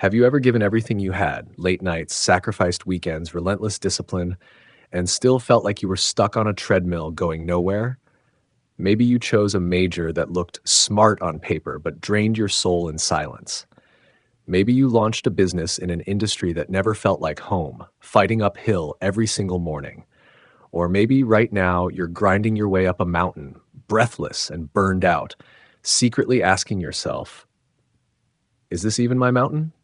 Have you ever given everything you had, late nights, sacrificed weekends, relentless discipline, and still felt like you were stuck on a treadmill going nowhere? Maybe you chose a major that looked smart on paper but drained your soul in silence. Maybe you launched a business in an industry that never felt like home, fighting uphill every single morning. Or maybe right now you're grinding your way up a mountain, breathless and burned out, secretly asking yourself, is this even my mountain?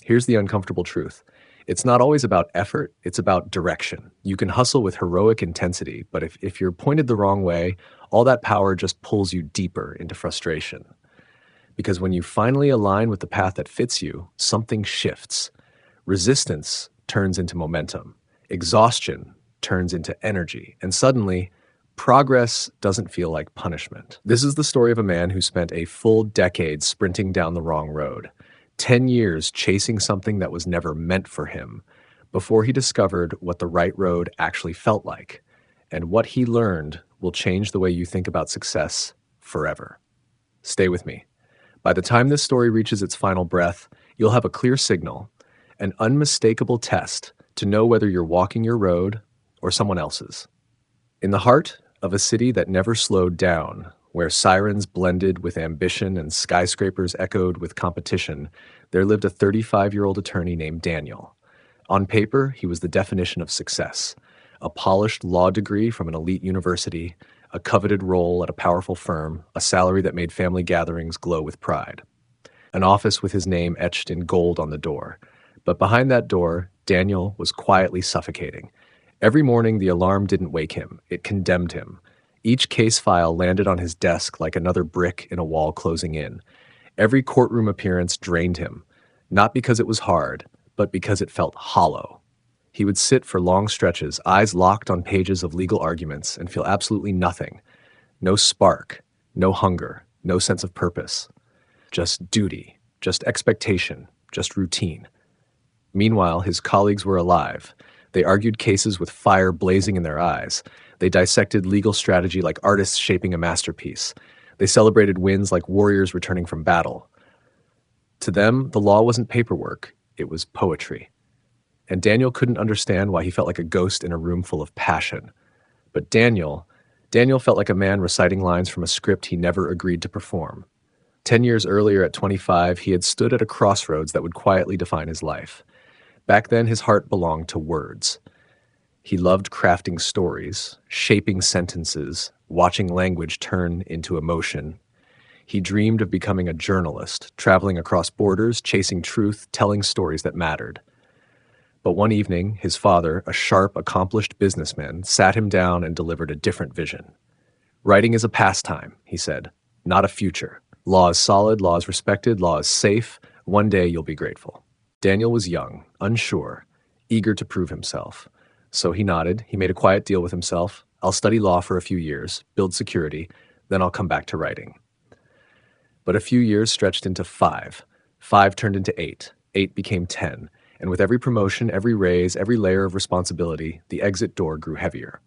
Here's the uncomfortable truth. It's not always about effort, it's about direction. You can hustle with heroic intensity, but if you're pointed the wrong way, all that power just pulls you deeper into frustration. Because when you finally align with the path that fits you, something shifts. Resistance turns into momentum. Exhaustion turns into energy. And suddenly, progress doesn't feel like punishment. This is the story of a man who spent a full decade sprinting down the wrong road. 10 years chasing something that was never meant for him before he discovered what the right road actually felt like. And what he learned will change the way you think about success forever. Stay with me. By the time this story reaches its final breath, you'll have a clear signal, an unmistakable test to know whether you're walking your road or someone else's. In the heart of a city that never slowed down, where sirens blended with ambition and skyscrapers echoed with competition, there lived a 35-year-old attorney named Daniel. On paper, he was the definition of success. A polished law degree from an elite university, a coveted role at a powerful firm, a salary that made family gatherings glow with pride. An office with his name etched in gold on the door. But behind that door, Daniel was quietly suffocating. Every morning, the alarm didn't wake him. It condemned him. Each case file landed on his desk like another brick in a wall closing in. Every courtroom appearance drained him, not because it was hard, but because it felt hollow. He would sit for long stretches, eyes locked on pages of legal arguments, and feel absolutely nothing. No spark, no hunger, no sense of purpose. Just duty, just expectation, just routine. Meanwhile, his colleagues were alive. They argued cases with fire blazing in their eyes. They dissected legal strategy like artists shaping a masterpiece. They celebrated wins like warriors returning from battle. To them, the law wasn't paperwork, it was poetry. And Daniel couldn't understand why he felt like a ghost in a room full of passion. But Daniel felt like a man reciting lines from a script he never agreed to perform. 10 years earlier at 25, he had stood at a crossroads that would quietly define his life. Back then, his heart belonged to words. He loved crafting stories, shaping sentences, watching language turn into emotion. He dreamed of becoming a journalist, traveling across borders, chasing truth, telling stories that mattered. But one evening, his father, a sharp, accomplished businessman, sat him down and delivered a different vision. Writing is a pastime, he said, not a future. Law is solid, law is respected, law is safe. One day you'll be grateful. Daniel was young, unsure, eager to prove himself. So he nodded. He made a quiet deal with himself. I'll study law for a few years, build security, then I'll come back to writing. But a few years stretched into 5. 5 turned into 8. 8 became 10. And with every promotion, every raise, every layer of responsibility, the exit door grew heavier.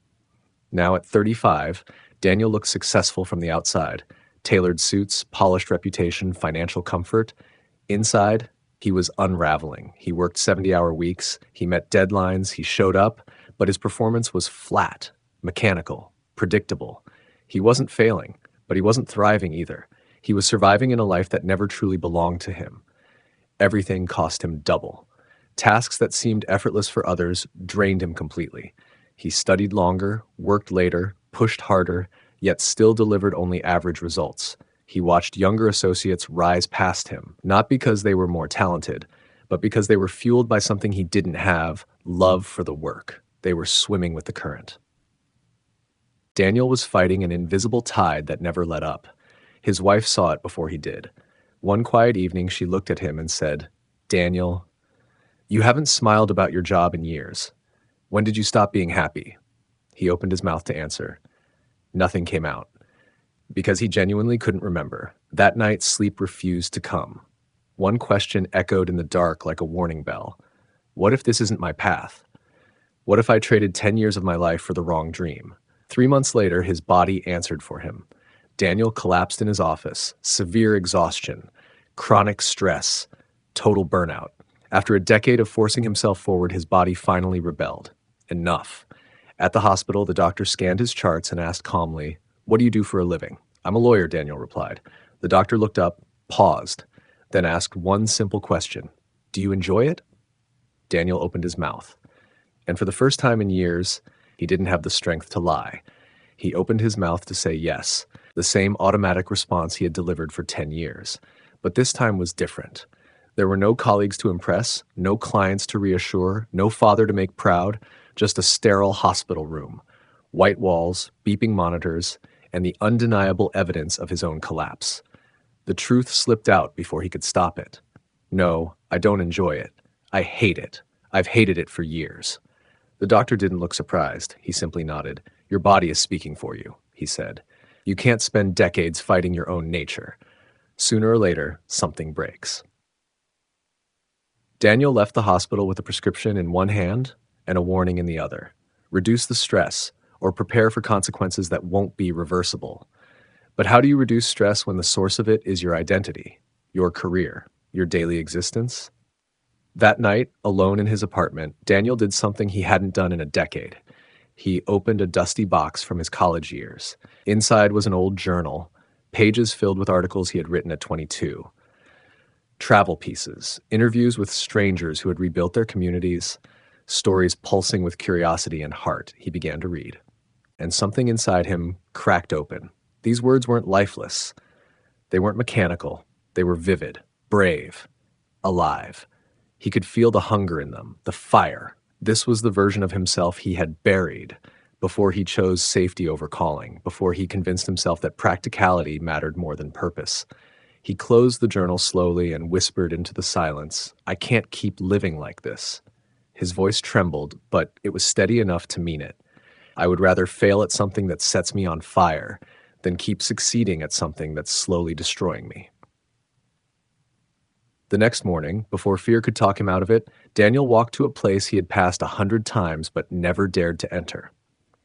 Now at 35, Daniel looked successful from the outside. Tailored suits, polished reputation, financial comfort. Inside, he was unraveling. He worked 70-hour weeks, he met deadlines, he showed up, but his performance was flat, mechanical, predictable. He wasn't failing, but he wasn't thriving either. He was surviving in a life that never truly belonged to him. Everything cost him double. Tasks that seemed effortless for others drained him completely. He studied longer, worked later, pushed harder, yet still delivered only average results. He watched younger associates rise past him, not because they were more talented, but because they were fueled by something he didn't have, love for the work. They were swimming with the current. Daniel was fighting an invisible tide that never let up. His wife saw it before he did. One quiet evening, she looked at him and said, "Daniel, you haven't smiled about your job in years. When did you stop being happy?" He opened his mouth to answer. Nothing came out. Because he genuinely couldn't remember. That night, sleep refused to come. One question echoed in the dark like a warning bell. What if this isn't my path? What if I traded 10 years of my life for the wrong dream? 3 months later, his body answered for him. Daniel collapsed in his office. Severe exhaustion, chronic stress, total burnout. After a decade of forcing himself forward, his body finally rebelled. Enough. At the hospital, the doctor scanned his charts and asked calmly, "What do you do for a living?" "I'm a lawyer," Daniel replied. The doctor looked up, paused, then asked one simple question: "Do you enjoy it?" Daniel opened his mouth. And for the first time in years, he didn't have the strength to lie. He opened his mouth to say yes, the same automatic response he had delivered for 10 years. But this time was different. There were no colleagues to impress, no clients to reassure, no father to make proud, just a sterile hospital room, white walls, beeping monitors, and the undeniable evidence of his own collapse. The truth slipped out before he could stop it. "No, I don't enjoy it. I hate it. I've hated it for years." The doctor didn't look surprised. He simply nodded. "Your body is speaking for you," he said. "You can't spend decades fighting your own nature. Sooner or later, something breaks." Daniel left the hospital with a prescription in one hand and a warning in the other. Reduce the stress, or prepare for consequences that won't be reversible. But how do you reduce stress when the source of it is your identity, your career, your daily existence? That night, alone in his apartment, Daniel did something he hadn't done in a decade. He opened a dusty box from his college years. Inside was an old journal, pages filled with articles he had written at 22. Travel pieces, interviews with strangers who had rebuilt their communities, stories pulsing with curiosity and heart. He began to read. And something inside him cracked open. These words weren't lifeless. They weren't mechanical. They were vivid, brave, alive. He could feel the hunger in them, the fire. This was the version of himself he had buried before he chose safety over calling, before he convinced himself that practicality mattered more than purpose. He closed the journal slowly and whispered into the silence, "I can't keep living like this." His voice trembled, but it was steady enough to mean it. "I would rather fail at something that sets me on fire than keep succeeding at something that's slowly destroying me." The next morning, before fear could talk him out of it, Daniel walked to a place he had passed 100 times but never dared to enter.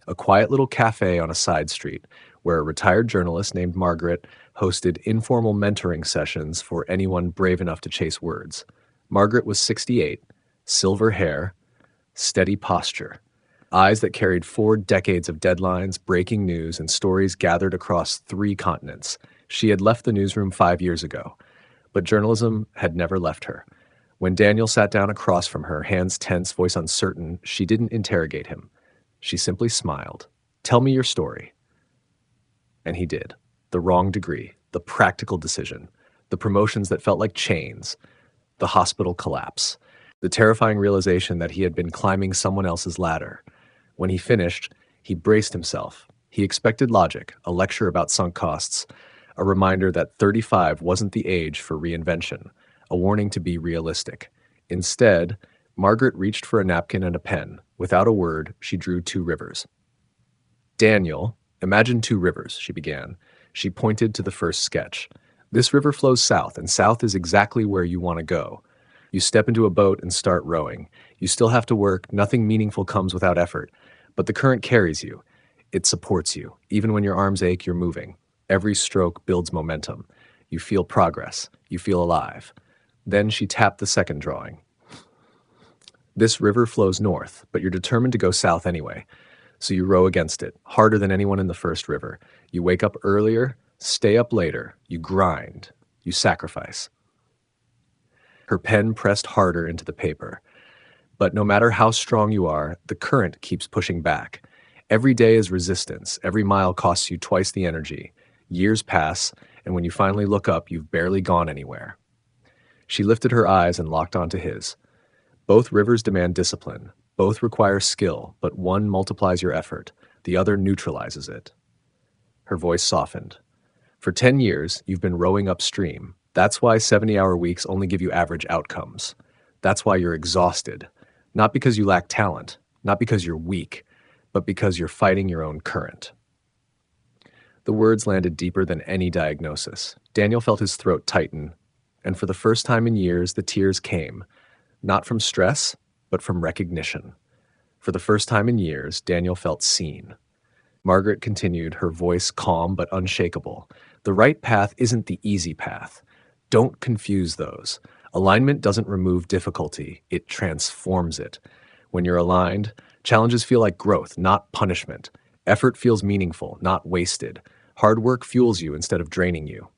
A quiet little cafe on a side street, where a retired journalist named Margaret hosted informal mentoring sessions for anyone brave enough to chase words. Margaret was 68, silver hair, steady posture, eyes that carried 4 decades of deadlines, breaking news, and stories gathered across 3 continents. She had left the newsroom 5 years ago, but journalism had never left her. When Daniel sat down across from her, hands tense, voice uncertain, she didn't interrogate him. She simply smiled. "Tell me your story." And he did. The wrong degree, the practical decision, the promotions that felt like chains, the hospital collapse, the terrifying realization that he had been climbing someone else's ladder. When he finished, he braced himself. He expected logic, a lecture about sunk costs, a reminder that 35 wasn't the age for reinvention, a warning to be realistic. Instead, Margaret reached for a napkin and a pen. Without a word, she drew 2 rivers. "Daniel, imagine 2 rivers," she began. She pointed to the first sketch. "This river flows south, and south is exactly where you want to go. You step into a boat and start rowing. You still have to work. Nothing meaningful comes without effort. But the current carries you. It supports you. Even when your arms ache, you're moving. Every stroke builds momentum. You feel progress. You feel alive." Then she tapped the second drawing. "This river flows north, but you're determined to go south anyway. So you row against it, harder than anyone in the first river. You wake up earlier, stay up later. You grind. You sacrifice." Her pen pressed harder into the paper. But no matter how strong you are, the current keeps pushing back. Every day is resistance. Every mile costs you twice the energy. Years pass, and when you finally look up, you've barely gone anywhere. She lifted her eyes and locked onto his. Both rivers demand discipline. Both require skill, but one multiplies your effort. The other neutralizes it. Her voice softened. "For 10 years, you've been rowing upstream. That's why 70-hour weeks only give you average outcomes. That's why you're exhausted. Not because you lack talent, not because you're weak, but because you're fighting your own current." The words landed deeper than any diagnosis. Daniel felt his throat tighten, and for the first time in years, the tears came, not from stress, but from recognition. For the first time in years, Daniel felt seen. Margaret continued, her voice calm but unshakable. "The right path isn't the easy path. Don't confuse those. Alignment doesn't remove difficulty, it transforms it. When you're aligned, challenges feel like growth, not punishment. Effort feels meaningful, not wasted. Hard work fuels you instead of draining you.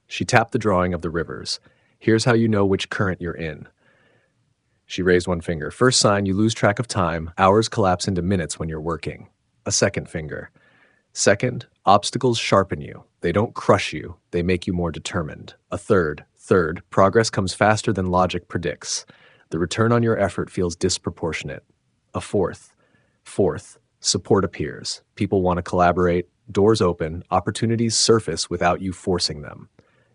She tapped the drawing of the rivers. Here's how you know which current you're in. She raised one finger. First sign, you lose track of time. Hours collapse into minutes when you're working. A second finger. Second, obstacles sharpen you. They don't crush you. They make you more determined. A third, progress comes faster than logic predicts. The return on your effort feels disproportionate. A fourth, support appears. People want to collaborate. Doors open. Opportunities surface without you forcing them.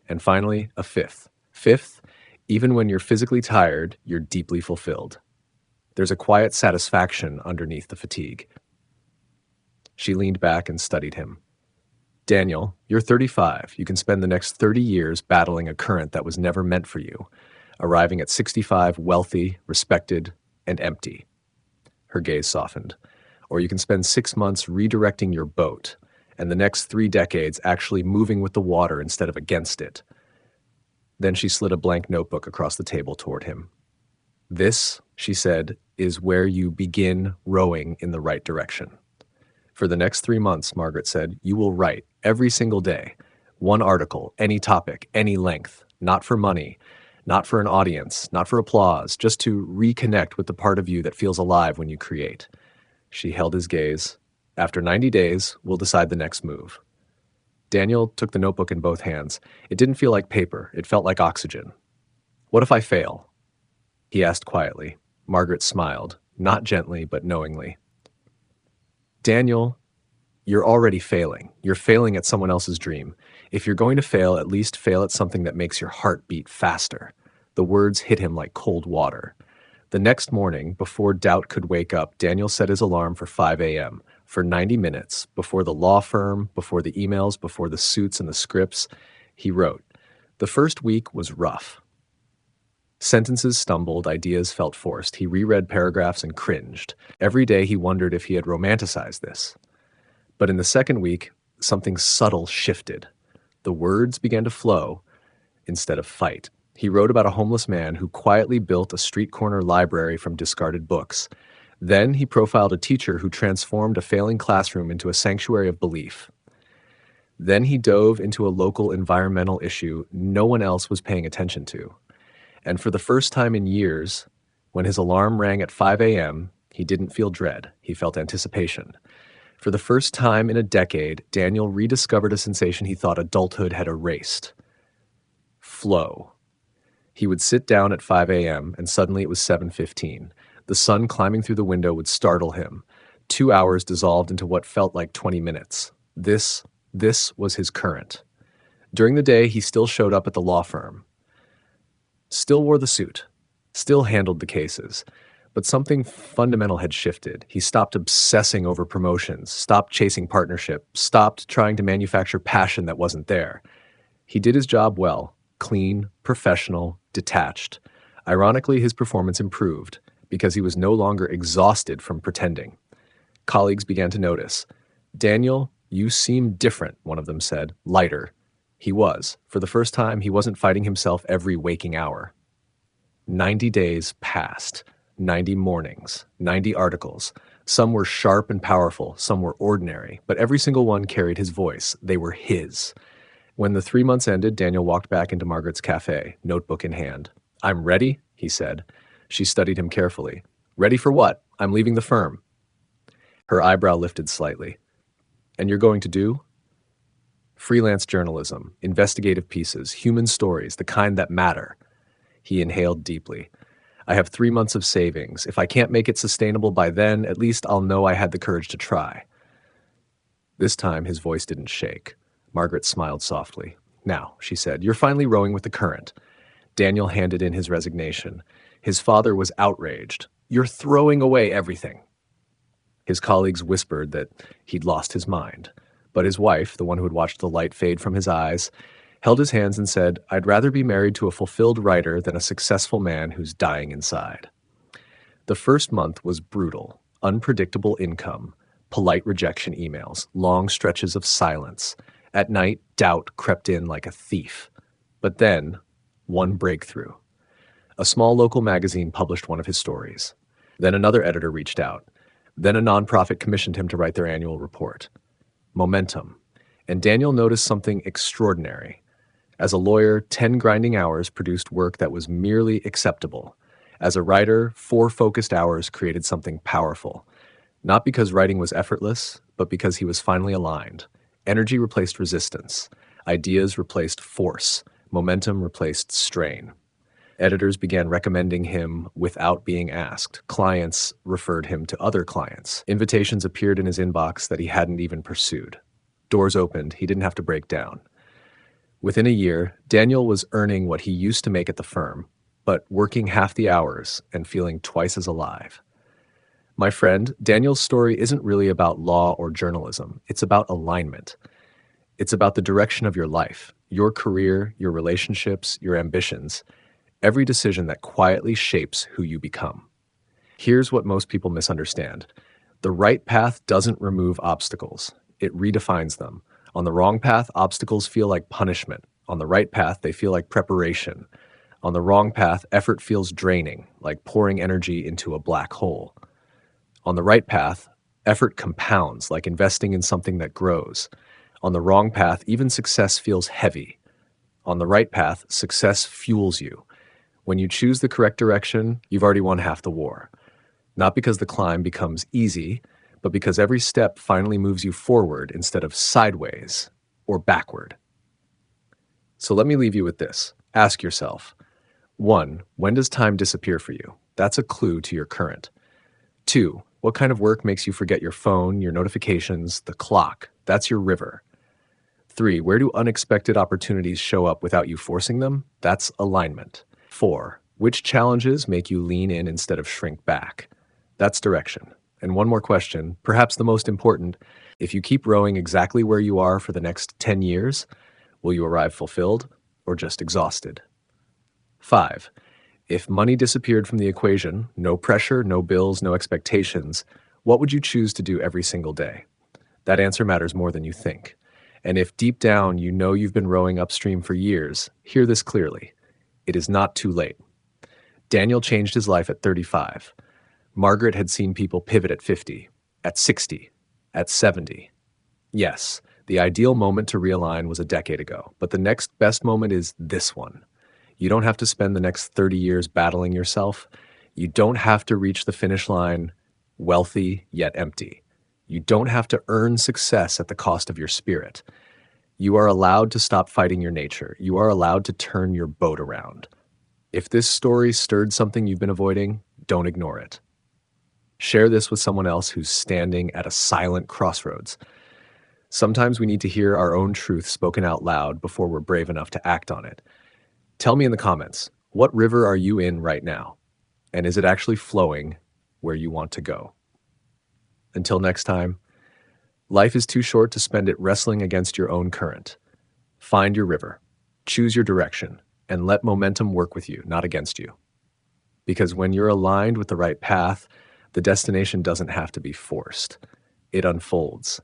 And finally, a fifth, even when you're physically tired, you're deeply fulfilled. There's a quiet satisfaction underneath the fatigue. She leaned back and studied him. Daniel, you're 35. You can spend the next 30 years battling a current that was never meant for you, arriving at 65 wealthy, respected, and empty. Her gaze softened. Or you can spend 6 months redirecting your boat, and the next 3 decades actually moving with the water instead of against it. Then she slid a blank notebook across the table toward him. This, she said, is where you begin rowing in the right direction. For the next 3 months, Margaret said, you will write every single day. One article, any topic, any length, not for money, not for an audience, not for applause, just to reconnect with the part of you that feels alive when you create. She held his gaze. After 90 days, we'll decide the next move. Daniel took the notebook in both hands. It didn't feel like paper. It felt like oxygen. What if I fail? He asked quietly. Margaret smiled, not gently, but knowingly. Daniel, you're already failing. You're failing at someone else's dream. If you're going to fail, at least fail at something that makes your heart beat faster. The words hit him like cold water. The next morning, before doubt could wake up, Daniel set his alarm for 5 a.m. For 90 minutes, before the law firm, before the emails, before the suits and the scripts, he wrote. The first week was rough. Sentences stumbled, ideas felt forced. He reread paragraphs and cringed. Every day he wondered if he had romanticized this. But in the second week, something subtle shifted. The words began to flow instead of fight. He wrote about a homeless man who quietly built a street corner library from discarded books. Then he profiled a teacher who transformed a failing classroom into a sanctuary of belief. Then he dove into a local environmental issue no one else was paying attention to. And for the first time in years, when his alarm rang at 5 a.m., he didn't feel dread. He felt anticipation. For the first time in a decade, Daniel rediscovered a sensation he thought adulthood had erased. Flow. He would sit down at 5 a.m., and suddenly it was 7:15. The sun climbing through the window would startle him. 2 hours dissolved into what felt like 20 minutes. This was his current. During the day, he still showed up at the law firm. Still wore the suit. Still handled the cases. But something fundamental had shifted. He stopped obsessing over promotions, stopped chasing partnership, stopped trying to manufacture passion that wasn't there. He did his job well, clean, professional, detached. Ironically, his performance improved because he was no longer exhausted from pretending. Colleagues began to notice. Daniel, you seem different, one of them said, lighter. He was. For the first time, he wasn't fighting himself every waking hour. 90 days passed. 90 mornings, 90 articles. Some were sharp and powerful, some were ordinary, but every single one carried his voice. They were his. When the 3 months ended, Daniel walked back into Margaret's cafe, notebook in hand. I'm ready, he said. She studied him carefully. Ready for what? I'm leaving the firm. Her eyebrow lifted slightly. And you're going to do? Freelance journalism, investigative pieces, human stories, the kind that matter. He inhaled deeply. I have 3 months of savings. If I can't make it sustainable by then, at least I'll know I had the courage to try. This time, his voice didn't shake. Margaret smiled softly. Now, she said, you're finally rowing with the current. Daniel handed in his resignation. His father was outraged. You're throwing away everything. His colleagues whispered that he'd lost his mind. But his wife, the one who had watched the light fade from his eyes, held his hands and said, I'd rather be married to a fulfilled writer than a successful man who's dying inside. The first month was brutal, unpredictable income, polite rejection emails, long stretches of silence. At night, doubt crept in like a thief. But then, one breakthrough. A small local magazine published one of his stories. Then another editor reached out. Then a nonprofit commissioned him to write their annual report. Momentum. And Daniel noticed something extraordinary. As a lawyer, 10 grinding hours produced work that was merely acceptable. As a writer, 4 focused hours created something powerful. Not because writing was effortless, but because he was finally aligned. Energy replaced resistance. Ideas replaced force. Momentum replaced strain. Editors began recommending him without being asked. Clients referred him to other clients. Invitations appeared in his inbox that he hadn't even pursued. Doors opened. He didn't have to break down. Within a year, Daniel was earning what he used to make at the firm, but working half the hours and feeling twice as alive. My friend, Daniel's story isn't really about law or journalism. It's about alignment. It's about the direction of your life, your career, your relationships, your ambitions, every decision that quietly shapes who you become. Here's what most people misunderstand. The right path doesn't remove obstacles. It redefines them. On the wrong path, obstacles feel like punishment. On the right path, they feel like preparation. On the wrong path, effort feels draining, like pouring energy into a black hole. On the right path, effort compounds, like investing in something that grows. On the wrong path, even success feels heavy. On the right path, success fuels you. When you choose the correct direction, you've already won half the war. Not because the climb becomes easy, but because every step finally moves you forward instead of sideways or backward. So let me leave you with this. Ask yourself, 1, when does time disappear for you? That's a clue to your current. 2, what kind of work makes you forget your phone, your notifications, the clock? That's your river. 3, where do unexpected opportunities show up without you forcing them? That's alignment. 4, which challenges make you lean in instead of shrink back? That's direction. And one more question, perhaps the most important. If you keep rowing exactly where you are for the next 10 years, will you arrive fulfilled or just exhausted? 5, if money disappeared from the equation, no pressure, no bills, no expectations, what would you choose to do every single day? That answer matters more than you think. And if deep down you know you've been rowing upstream for years, hear this clearly. It is not too late. Daniel changed his life at 35. Margaret had seen people pivot at 50, at 60, at 70. Yes, the ideal moment to realign was a decade ago, but the next best moment is this one. You don't have to spend the next 30 years battling yourself. You don't have to reach the finish line wealthy yet empty. You don't have to earn success at the cost of your spirit. You are allowed to stop fighting your nature. You are allowed to turn your boat around. If this story stirred something you've been avoiding, don't ignore it. Share this with someone else who's standing at a silent crossroads. Sometimes we need to hear our own truth spoken out loud before we're brave enough to act on it. Tell me in the comments, what river are you in right now? And is it actually flowing where you want to go? Until next time, life is too short to spend it wrestling against your own current. Find your river, choose your direction, and let momentum work with you, not against you. Because when you're aligned with the right path, the destination doesn't have to be forced. It unfolds.